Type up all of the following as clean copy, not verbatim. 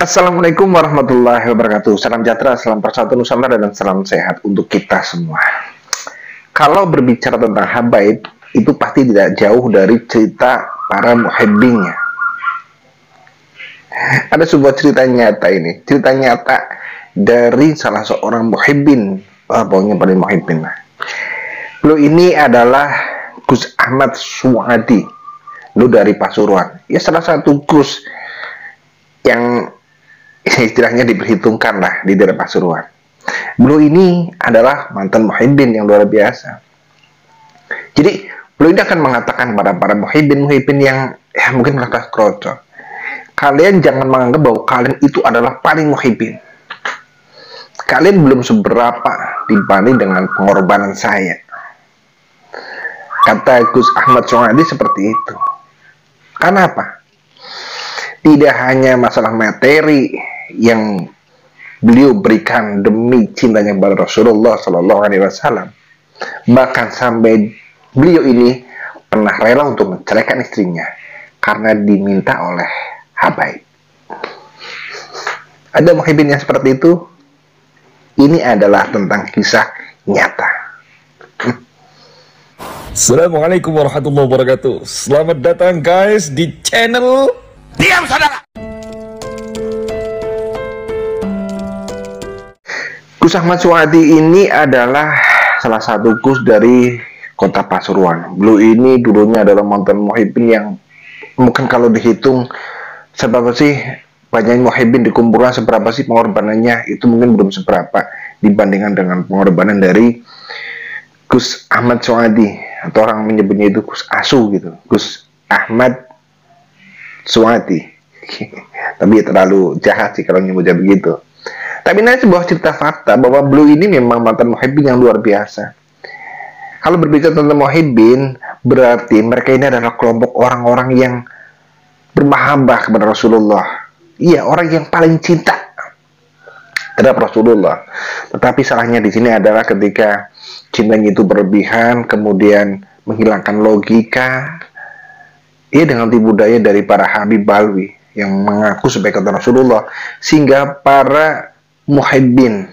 Assalamualaikum warahmatullahi wabarakatuh. Salam sejahtera, salam persatuan Nusantara, dan salam sehat untuk kita semua. Kalau berbicara tentang habaib, itu pasti tidak jauh dari cerita para muhibbinnya. Ada sebuah cerita nyata ini, cerita nyata dari salah seorang muhibbin, pokoknya paling muhibbin lah. Beliau ini adalah Gus Ahmad Suwadi, lu dari Pasuruan. Ya, salah satu Gus yang istilahnya diperhitungkan lah di daerah Pasuruan. Beliau ini adalah mantan muhibbin yang luar biasa. Jadi beliau ini akan mengatakan pada para muhibbin yang mungkin merasa kroco, kalian jangan menganggap bahwa kalian itu adalah paling muhibbin. Kalian belum seberapa dibanding dengan pengorbanan saya. Kata Gus Ahmad Suwadi seperti itu. Kenapa? Tidak hanya masalah materi yang beliau berikan demi cintanya kepada Rasulullah Sallallahu Alaihi Wasallam, bahkan sampai beliau ini pernah rela untuk menceraikan istrinya karena diminta oleh habaib. Ada muhibbin yang seperti itu. Ini adalah tentang kisah nyata. Assalamualaikum warahmatullahi wabarakatuh. Selamat datang guys di channel Diam Saudara. Gus Ahmad Suwadi ini adalah salah satu Gus dari kota Pasuruan. Beliau ini dulunya adalah mantan muhibbin yang mungkin kalau dihitung seberapa sih banyak muhibbin dikumpulkan, seberapa sih pengorbanannya, itu mungkin belum seberapa dibandingkan dengan pengorbanan dari Gus Ahmad Suwadi, atau orang menyebutnya itu Gus Asu gitu, Gus Ahmad Suwadi. Tapi ya terlalu jahat sih kalau nyebutnya begitu. Tapi ini sebuah cerita fakta bahwa beliau ini memang mantan muhibbin yang luar biasa. Kalau berbicara tentang muhibbin, berarti mereka ini adalah kelompok orang-orang yang bermahabbah kepada Rasulullah. Iya, orang yang paling cinta terhadap Rasulullah. Tetapi salahnya di sini adalah ketika cintanya itu berlebihan, kemudian menghilangkan logika, dengan tipu daya dari para habib balwi yang mengaku sebagai kata Rasulullah, sehingga para muhibbin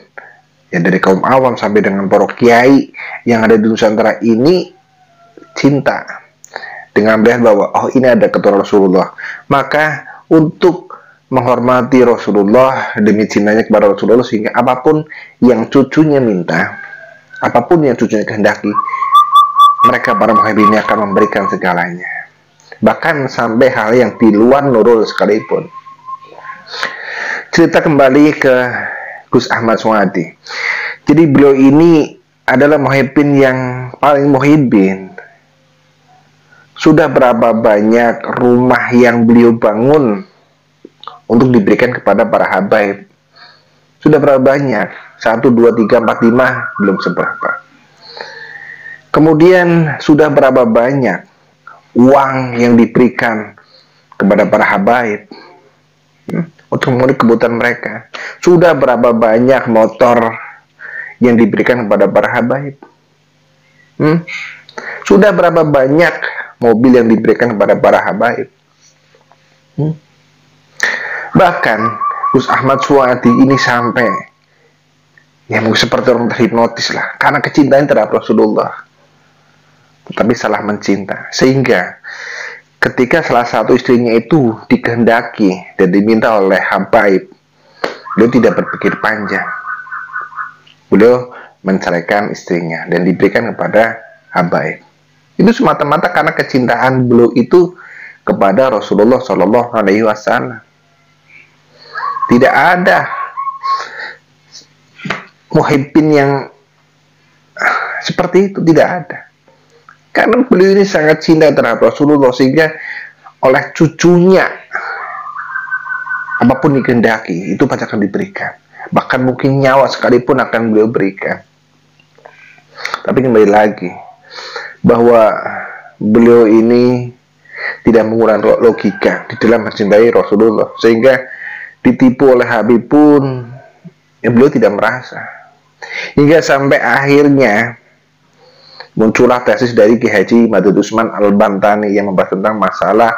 ya dari kaum awam sampai dengan para kiai yang ada di Nusantara ini cinta dengan melihat bahwa ini ada keturunan Rasulullah, maka untuk menghormati Rasulullah demi cintanya kepada Rasulullah, sehingga apapun yang cucunya minta, apapun yang cucunya kehendaki, mereka para muhibbin akan memberikan segalanya, bahkan sampai hal yang di luar nurul sekalipun. Cerita kembali ke Gus Ahmad Suwadi. Jadi beliau ini adalah muhibbin yang paling muhibbin. Sudah berapa banyak rumah yang beliau bangun untuk diberikan kepada para habaib? Sudah berapa banyak? 1, 2, 3, 4, 5, belum seberapa. Kemudian sudah berapa banyak uang yang diberikan kepada para habaib untuk memenuhi kebutuhan mereka? Sudah berapa banyak motor yang diberikan kepada para habaib? Sudah berapa banyak mobil yang diberikan kepada para habaib? Bahkan Gus Ahmad Suwadi ini sampai mungkin seperti orang terhipnotis lah karena kecintaan terhadap Rasulullah, tetapi salah mencinta, sehingga ketika salah satu istrinya itu dikehendaki dan diminta oleh habaib, beliau tidak berpikir panjang. Beliau menceraikan istrinya dan diberikan kepada habaib. Itu semata-mata karena kecintaan beliau itu kepada Rasulullah Shallallahu Alaihi Wasallam. Tidak ada muhibbin yang seperti itu, tidak ada. Karena beliau ini sangat cinta terhadap Rasulullah, sehingga oleh cucunya apapun dikehendaki itu pasti akan diberikan, bahkan mungkin nyawa sekalipun akan beliau berikan. Tapi kembali lagi bahwa beliau ini tidak menggunakan logika di dalam mencintai Rasulullah, sehingga ditipu oleh Habib pun Ya, beliau tidak merasa. Hingga sampai akhirnya muncullah tesis dari Ki Haji Madud Usman Al-Bantani yang membahas tentang masalah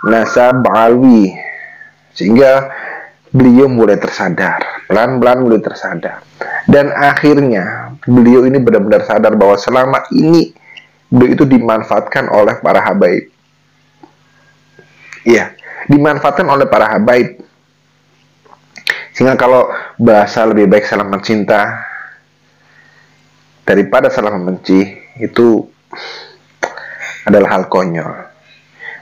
nasab alwi, sehingga beliau mulai tersadar, pelan-pelan mulai tersadar, dan akhirnya beliau ini benar-benar sadar bahwa selama ini beliau itu dimanfaatkan oleh para habaib. Iya, dimanfaatkan oleh para habaib, sehingga kalau bahasa lebih baik salam mencinta daripada salam membenci itu adalah hal konyol.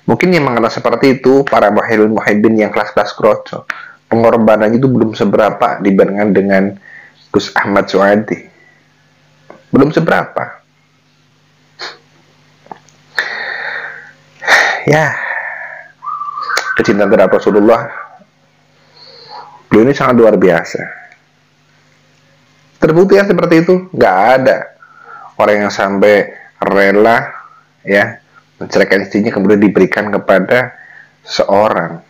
Mungkin yang mengenal seperti itu para muhibbin yang kelas-kelas kroco, pengorbanannya itu belum seberapa dibandingkan dengan Gus Ahmad Suadi. Belum seberapa. Ya, kecintaan terhadap Rasulullah, beliau ini sangat luar biasa. Terbukti ya seperti itu, nggak ada orang yang sampai rela ya menceraikan istrinya kemudian diberikan kepada seorang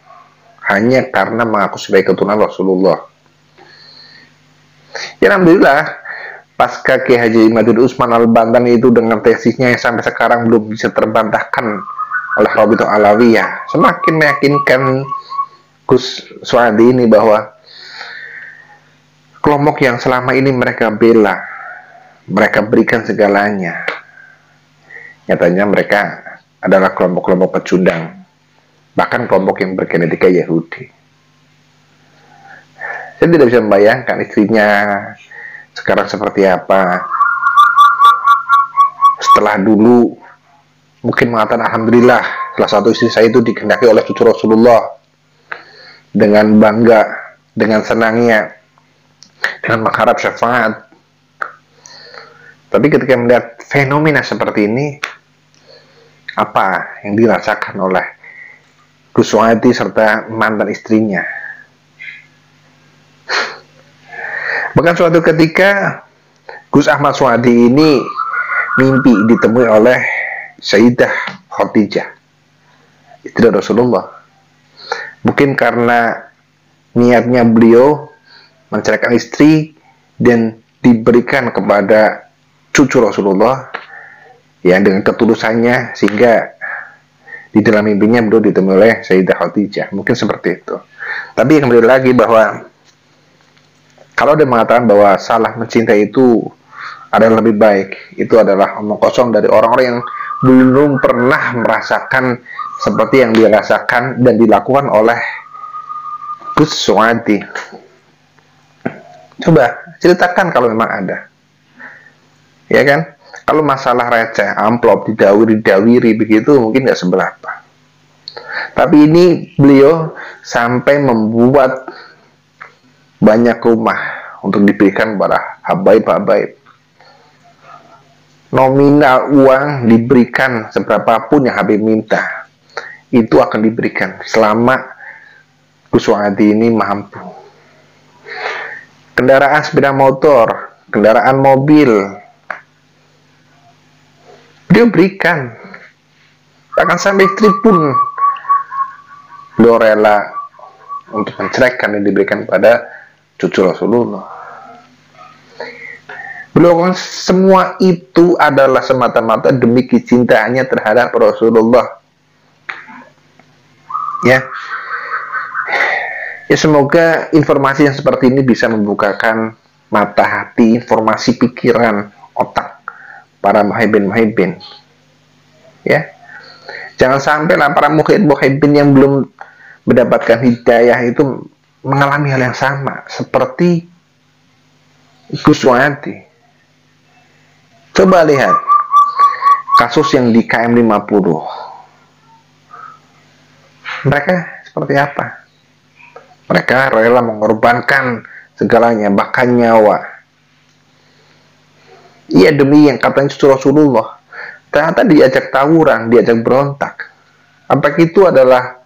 hanya karena mengaku sebagai keturunan Rasulullah. Ya, alhamdulillah pasca Ki Haji Madud Usman Al-Bantani itu dengan tesisnya yang sampai sekarang belum bisa terbantahkan oleh Rabithah Alawiyah, semakin meyakinkan Gus Suadi ini bahwa kelompok yang selama ini mereka bela, mereka berikan segalanya, nyatanya mereka adalah kelompok-kelompok pecundang, bahkan kelompok yang bergenetika Yahudi. Saya tidak bisa membayangkan istrinya sekarang seperti apa. Setelah dulu mungkin mengatakan alhamdulillah, salah satu istri saya itu dikehendaki oleh cucu Rasulullah, dengan bangga, dengan senangnya, dengan mengharap syafaat. Tapi ketika melihat fenomena seperti ini, apa yang dirasakan oleh Gus Suadi serta mantan istrinya? Bahkan suatu ketika Gus Ahmad Suadi ini mimpi ditemui oleh Sayyidah Khadijah, istri Rasulullah. Mungkin karena niatnya beliau menceraikan istri dan diberikan kepada cucu Rasulullah, ya, dengan ketulusannya, sehingga di dalam mimpinya beliau ditemui oleh Sayyidah Khadijah. Mungkin seperti itu. Tapi kembali lagi bahwa kalau dia mengatakan bahwa salah mencintai itu adalah lebih baik, itu adalah omong kosong dari orang-orang yang belum pernah merasakan seperti yang dirasakan dan dilakukan oleh Gus Suadi. Coba ceritakan kalau memang ada, ya kan? Kalau masalah receh, amplop, didawiri begitu mungkin nggak seberapa. Tapi ini beliau sampai membuat banyak rumah untuk diberikan pada habaib-habaib. Nominal uang diberikan seberapapun yang Habib minta, itu akan diberikan selama Gus Suadi ini mampu. Kendaraan sepeda motor, kendaraan mobil, beliau berikan. Bahkan sampai istri pun beliau rela untuk menceraikan dan diberikan pada cucu Rasulullah. Beliau semua itu adalah semata-mata demi kecintaannya terhadap Rasulullah. Ya, semoga informasi yang seperti ini bisa membukakan mata hati, informasi, pikiran, otak para muhibbin. Ya, jangan sampai lah para muhibbin yang belum mendapatkan hidayah itu mengalami hal yang sama seperti Gus Suadi. Coba lihat kasus yang di KM 50. Mereka seperti apa? Mereka rela mengorbankan segalanya, bahkan nyawa. Iya, demi yang katanya cucu Rasulullah. Ternyata diajak tawuran, diajak berontak. Apakah itu adalah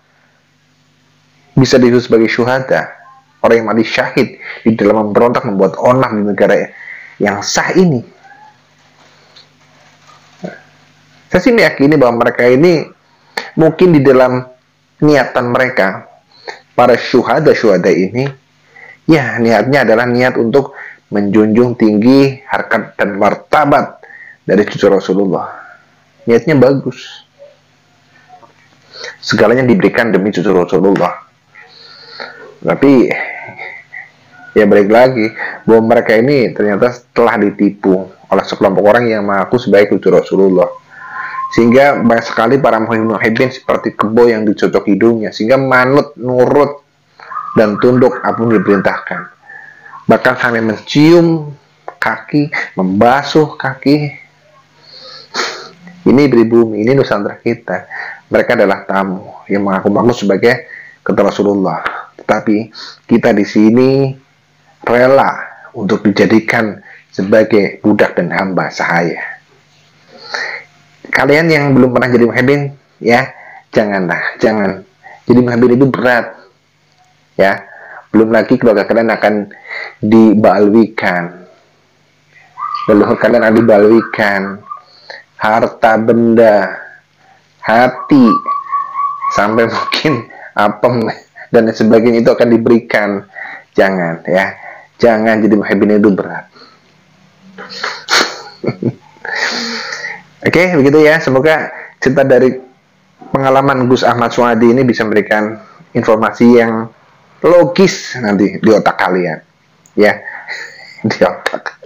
bisa disebut sebagai syuhada? Orang yang mati syahid di dalam memberontak, membuat onar di negara yang sah ini. Saya sih meyakini bahwa mereka ini mungkin di dalam niatan mereka, para syuhada ini, Ya, niatnya adalah niat untuk menjunjung tinggi harkat dan martabat dari cucu Rasulullah. Niatnya bagus. Segalanya diberikan demi cucu Rasulullah. Tapi ya balik lagi bahwa mereka ini ternyata telah ditipu oleh sekelompok orang yang mengaku sebagai cucu Rasulullah, sehingga banyak sekali para muhibbin seperti kebo yang dicocok hidungnya, sehingga manut, nurut, dan tunduk apapun diperintahkan, bahkan sampai mencium kaki, membasuh kaki. Ini pribumi, ini Nusantara kita. Mereka adalah tamu yang mengaku sebagai kata Rasulullah, tetapi kita di sini rela untuk dijadikan sebagai budak dan hamba sahaya. Kalian yang belum pernah jadi muhibbin, ya jangan. Jadi muhibbin itu berat, ya. Belum lagi keluarga kalian akan dibalwikan, leluhur kalian akan dibalwikan, harta benda, hati, sampai mungkin apem dan sebagainya itu akan diberikan. Jangan, ya, jangan. Jadi muhibbin itu berat. Oke, begitu ya. Semoga cerita dari pengalaman Gus Ahmad Suhadi ini bisa memberikan informasi yang logis nanti di otak kalian, ya. Di otak,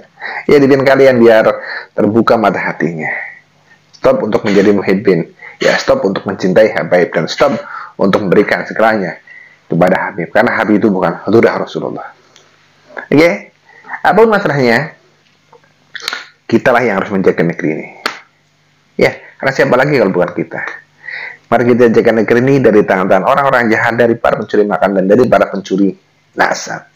ya, di pikiran kalian, biar terbuka mata hatinya. Stop untuk menjadi muhibbin, ya. Stop untuk mencintai Habib, dan stop untuk memberikan segalanya kepada Habib, karena Habib itu bukan sudah Rasulullah. Oke, apapun masalahnya, kitalah yang harus menjaga negeri ini, ya. Karena siapa lagi kalau bukan kita? Mari kita jaga negeri ini dari tangan-tangan orang-orang jahat, dari para pencuri makan dan dari para pencuri nasab.